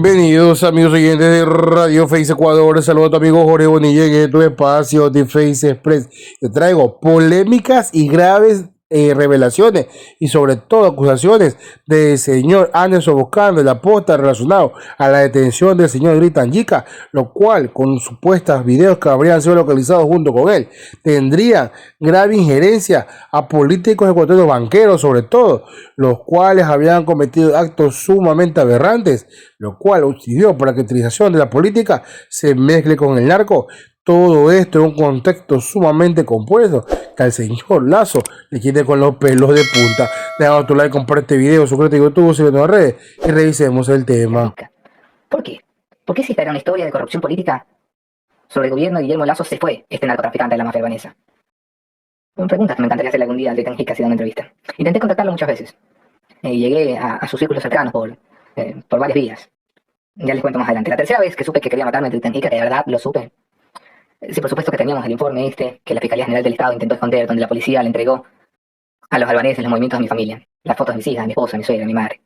Bienvenidos amigos oyentes de Radio Face Ecuador. Saludos a tu amigo Jorge Bonilla en tu espacio de Face Express. Te traigo polémicas y graves revelaciones y sobre todo acusaciones del señor Anderson buscando la posta relacionado a la detención del señor Gritan Yica, lo cual con supuestos videos que habrían sido localizados junto con él tendrían grave injerencia a políticos ecuatorianos banqueros sobre todo, los cuales habían cometido actos sumamente aberrantes, lo cual sirvió para que la utilización de la política se mezcle con el narco. Todo esto en un contexto sumamente compuesto que al señor Lazo le quite con los pelos de punta. Deja tu like, comparte este video, suscríbete a YouTube, síguenos en las redes y revisemos el tema. ¿Por qué? ¿Por qué si esta era una historia de corrupción política sobre el gobierno de Guillermo Lazo se fue este narcotraficante de la mafia albanesa? Una pregunta que me encantaría hacerle algún día al Gritan Yica haciendo una entrevista. Intenté contactarlo muchas veces. Llegué a sus círculos cercanos por varias vías. Ya les cuento más adelante. La tercera vez que supe que quería matarme el Gritan Yica, que de verdad lo supe. Sí, por supuesto que teníamos el informe que la Fiscalía General del Estado intentó esconder, donde la policía le entregó a los albaneses los movimientos de mi familia, las fotos de mis hijas, de mi esposa, de mi suegra, de mi madre.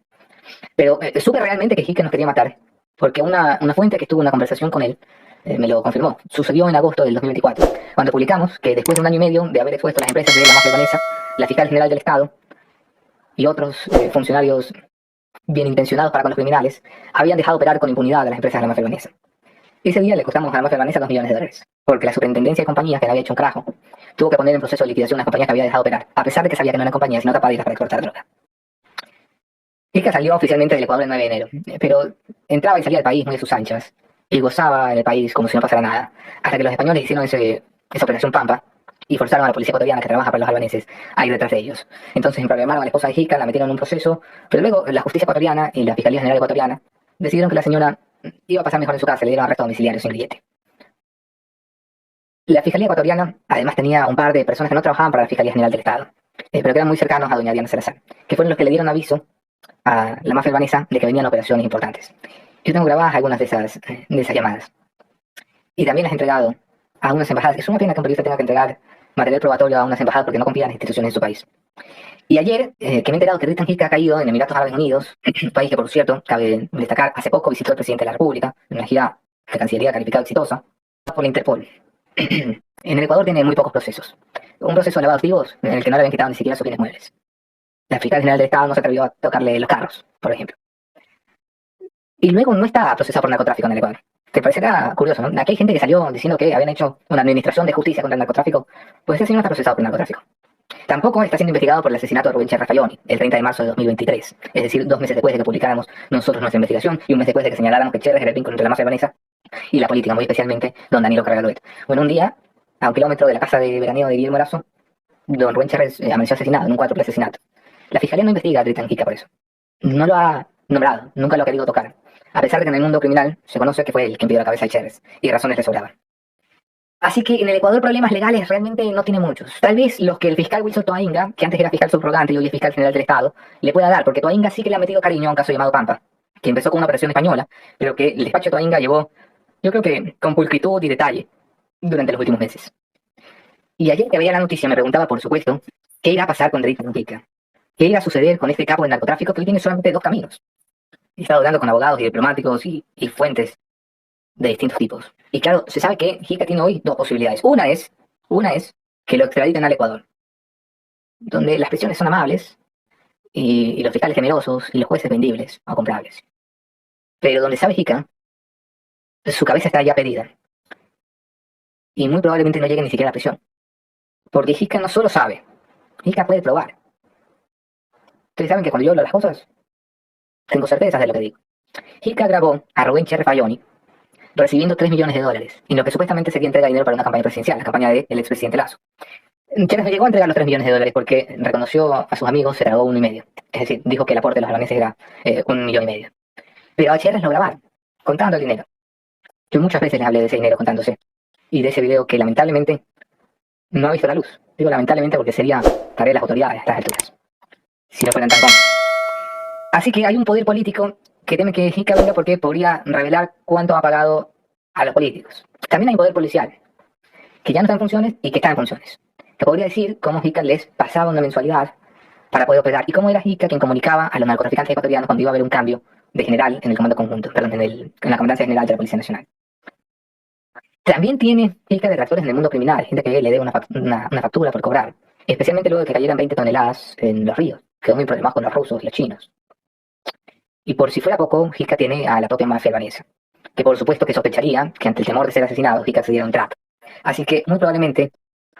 Pero supe realmente que Yica nos quería matar, porque una fuente que estuvo en una conversación con él me lo confirmó. Sucedió en agosto del 2024, cuando publicamos que después de un año y medio de haber expuesto las empresas de la mafia albanesa, la Fiscal General del Estado y otros funcionarios bien intencionados para con los criminales habían dejado operar con impunidad a las empresas de la mafia albanesa. Ese día le costamos a la mafia albanesa $2 millones, porque la superintendencia de compañías que le había hecho un carajo tuvo que poner en proceso de liquidación unas compañías que había dejado operar, a pesar de que sabía que no eran compañías sino tapadillas para exportar droga. Yica salió oficialmente del Ecuador el 9 de enero, pero entraba y salía del país muy a sus anchas y gozaba en el país como si no pasara nada, hasta que los españoles hicieron esa operación Pampa y forzaron a la policía ecuatoriana que trabaja para los albaneses a ir detrás de ellos. Entonces emproblemaron a la esposa de Yica, la metieron en un proceso, pero luego la justicia ecuatoriana y la Fiscalía General ecuatoriana decidieron que la señora iba a pasar mejor en su casa, le dieron arresto domiciliario sin grillete. La Fiscalía ecuatoriana además tenía un par de personas que no trabajaban para la Fiscalía General del Estado, pero que eran muy cercanos a doña Diana Salazar, que fueron los que le dieron aviso a la mafia albanesa de que venían operaciones importantes. Yo tengo grabadas algunas de esas llamadas. Y también las he entregado a unas embajadas. Es una pena que un periodista tenga que entregar material probatorio a unas embajadas porque no confía en las instituciones de su país. Y ayer, que me he enterado que Gritan Yica ha caído en Emiratos Árabes Unidos, país que, por cierto, cabe destacar, hace poco visitó el presidente de la República, en una gira de Cancillería calificada exitosa, por la Interpol. En el Ecuador tiene muy pocos procesos. Un proceso de lavado de activos en el que no le habían quitado ni siquiera sus bienes muebles. La Fiscal General del Estado no se atrevió a tocarle los carros, por ejemplo. Y luego no está procesado por narcotráfico en el Ecuador. Te parecerá curioso, ¿no? Aquí hay gente que salió diciendo que habían hecho una administración de justicia contra el narcotráfico. Pues ese señor no está procesado por narcotráfico. Tampoco está siendo investigado por el asesinato de Rubén Cherra Fayoni, el 30 de marzo de 2023. Es decir, 2 meses después de que publicáramos nosotros nuestra investigación y un mes después de que señaláramos que Cherra era el vínculo entre la mafia albanesa y la política, muy especialmente don Danilo Carragaloet. Bueno, un día, a un kilómetro de la casa de veraneo de Guillermo Lazo, don Rubén Cherra amaneció asesinado en un cuádruple asesinato. La Fiscalía no investiga a Gritan Yica por eso. No lo ha nombrado, nunca lo ha querido tocar. A pesar de que en el mundo criminal se conoce que fue él quien pidió la cabeza de Chávez, y razones le sobraban. Así que en el Ecuador problemas legales realmente no tiene muchos. Tal vez los que el fiscal Wilson Toainga, que antes era fiscal subrogante y hoy es fiscal general del Estado, le pueda dar, porque Toainga sí que le ha metido cariño a un caso llamado Pampa, que empezó con una operación española, pero que el despacho de Toainga llevó, yo creo que con pulcritud y detalle, durante los últimos meses. Y ayer que veía la noticia me preguntaba, por supuesto, qué iba a pasar con Gritan Yica. ¿Qué iba a suceder con este capo del narcotráfico que hoy tiene solamente 2 caminos? He estado hablando con abogados y diplomáticos y fuentes de distintos tipos. Y claro, se sabe que Yica tiene hoy 2 posibilidades. Una es que lo extraditen al Ecuador, donde las prisiones son amables y los fiscales generosos y los jueces vendibles o comprables. Pero donde sabe Yica, su cabeza está ya pedida. Y muy probablemente no llegue ni siquiera a la prisión. Porque Yica no solo sabe, Yica puede probar. Ustedes saben que cuando yo hablo las cosas, tengo certezas de lo que digo. Yica grabó a Rubén Cherra Fayoni recibiendo $3 millones en lo que supuestamente sería entrega de dinero para una campaña presidencial, la campaña del expresidente Lazo. Cherra no llegó a entregar los $3 millones porque reconoció a sus amigos, se tragó 1,5 millones. Es decir, dijo que el aporte de los albaneses era 1,5 millones. Pero a Cherra lo grabaron, contando el dinero. Yo muchas veces les hablé de ese dinero contándose. Y de ese video que lamentablemente no ha visto la luz. Digo lamentablemente porque sería tarea de las autoridades a estas alturas, si no fueran tan cómodos. Así que hay un poder político que teme que Yica venga porque podría revelar cuánto ha pagado a los políticos. También hay un poder policial, que ya no está en funciones y que está en funciones, que podría decir cómo Yica les pasaba una mensualidad para poder operar y cómo era Yica quien comunicaba a los narcotraficantes ecuatorianos cuando iba a haber un cambio de general en el comando conjunto, perdón, en la comandancia general de la Policía Nacional. También tiene Hika detractores en el mundo criminal, gente que le dé una factura por cobrar, especialmente luego de que cayeran 20 toneladas en los ríos. Quedó muy problemas con los rusos y los chinos. Y por si fuera poco, Hika tiene a la propia mafia albanesa, que por supuesto que sospecharía que ante el temor de ser asesinado, Hika se diera un trato. Así que muy probablemente,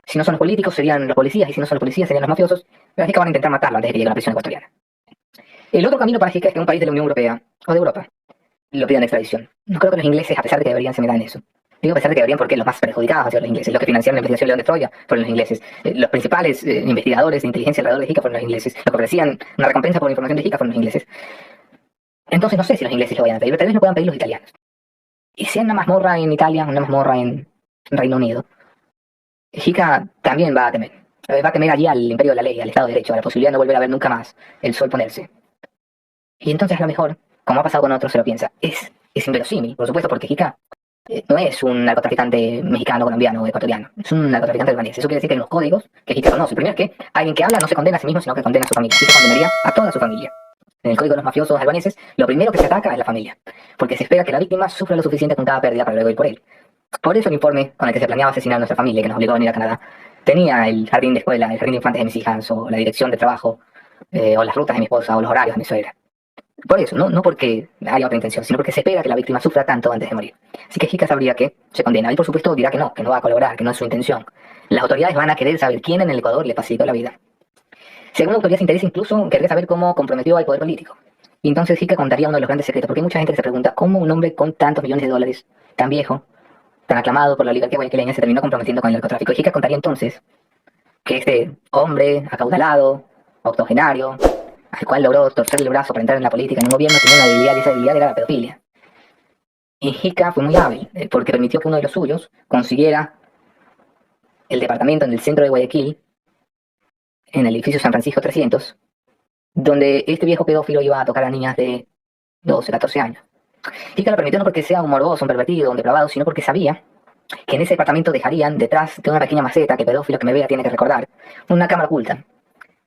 si no son los políticos, serían los policías, y si no son los policías, serían los mafiosos, pero Hika van a intentar matarlo antes de que llegue a la prisión ecuatoriana. El otro camino para Hika es que un país de la Unión Europea, o de Europa, lo pidan extradición. No creo que los ingleses, a pesar de que deberían, se metan en eso. Digo a pesar de que deberían porque los más perjudicados han sido los ingleses. Los que financiaron la investigación León de Troya fueron los ingleses. Los principales investigadores de inteligencia alrededor de Hika fueron los ingleses. Los que ofrecían una recompensa por la información de Hika fueron los ingleses. Entonces no sé si los ingleses lo vayan a pedir, pero tal vez lo puedan pedir los italianos. Y si hay una mazmorra en Italia, una mazmorra en Reino Unido, Hika también va a temer. Va a temer allí al imperio de la ley, al Estado de Derecho, a la posibilidad de no volver a ver nunca más el sol ponerse. Y entonces a lo mejor, como ha pasado con otros, se lo piensa. Es inverosímil, por supuesto, porque Hika no es un narcotraficante mexicano, colombiano o ecuatoriano. Es un narcotraficante albanés. Eso quiere decir que hay unos códigos que Hika conoce. El primero es que alguien que habla no se condena a sí mismo, sino que condena a su familia. Hika condenaría a toda su familia. En el código de los mafiosos albaneses, lo primero que se ataca es la familia, porque se espera que la víctima sufra lo suficiente con cada pérdida para luego ir por él. Por eso el informe con el que se planeaba asesinar a nuestra familia, que nos obligó a venir a Canadá, tenía el jardín de escuela, el jardín de infantes de mis hijas, o la dirección de trabajo, o las rutas de mi esposa, o los horarios de mi suegra. Por eso, no porque haya otra intención, sino porque se espera que la víctima sufra tanto antes de morir. Así que Hika sabría que se condena. Él, por supuesto, dirá que no va a colaborar, que no es su intención. Las autoridades van a querer saber quién en el Ecuador le facilitó la vida. Si alguna autoridad se interesa, incluso querría saber cómo comprometió al poder político. Y entonces Hika contaría uno de los grandes secretos, porque hay mucha gente que se pregunta cómo un hombre con tantos millones de dólares, tan viejo, tan aclamado por la oligarquía guayaquileña, se terminó comprometiendo con el narcotráfico. Y Hika contaría entonces que este hombre acaudalado, octogenario, al cual logró torcer el brazo para entrar en la política en un gobierno, tenía una debilidad, y esa debilidad era la pedofilia. Y Hika fue muy hábil, porque permitió que uno de los suyos consiguiera el departamento en el centro de Guayaquil, en el edificio San Francisco 300, donde este viejo pedófilo iba a tocar a niñas de 12, 14 años. Hika lo permitió no porque sea un morboso, un pervertido, un depravado, sino porque sabía que en ese departamento dejarían, detrás de una pequeña maceta que pedófilo que me vea tiene que recordar, una cámara oculta,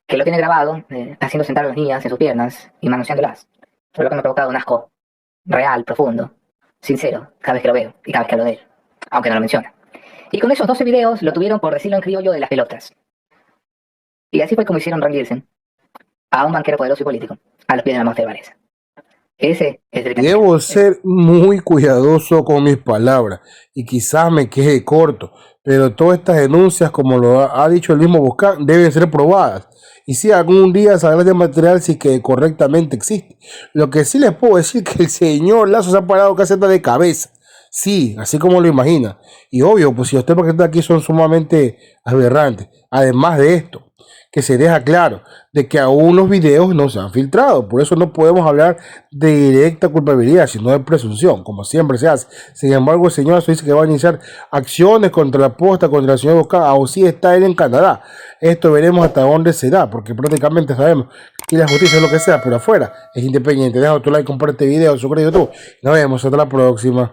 que lo tiene grabado, haciendo sentar a las niñas en sus piernas y manoseándolas. Fue lo que me ha provocado un asco real, profundo, sincero, cada vez que lo veo y cada vez que hablo de él, aunque no lo menciona. Y con esos 12 videos lo tuvieron, por decirlo en criollo, de las pelotas. Y así fue como hicieron rendirse a un banquero poderoso y político, a los pies de la mafia albanesa. Ese es el Debo ser muy cuidadoso con mis palabras y quizás me quede corto, pero todas estas denuncias, como lo ha dicho el mismo Buscán, deben ser probadas. Y si algún día saldrá de material si que correctamente existe. Lo que sí les puedo decir es que el señor Lazo se ha parado caseta de cabeza. Sí, así como lo imagina. Y obvio, pues si los temas que están aquí son sumamente aberrantes. Además de esto, que se deja claro de que aún los videos no se han filtrado. Por eso no podemos hablar de directa culpabilidad, sino de presunción, como siempre se hace. Sin embargo, el señor dice que va a iniciar acciones contra la posta, contra el señor Bosca, aún sí está él en Canadá. Esto veremos hasta dónde se da, porque prácticamente sabemos que la justicia es lo que sea, pero afuera es independiente. Deja tu like, comparte este video, suscríbete a YouTube. Nos vemos hasta la próxima.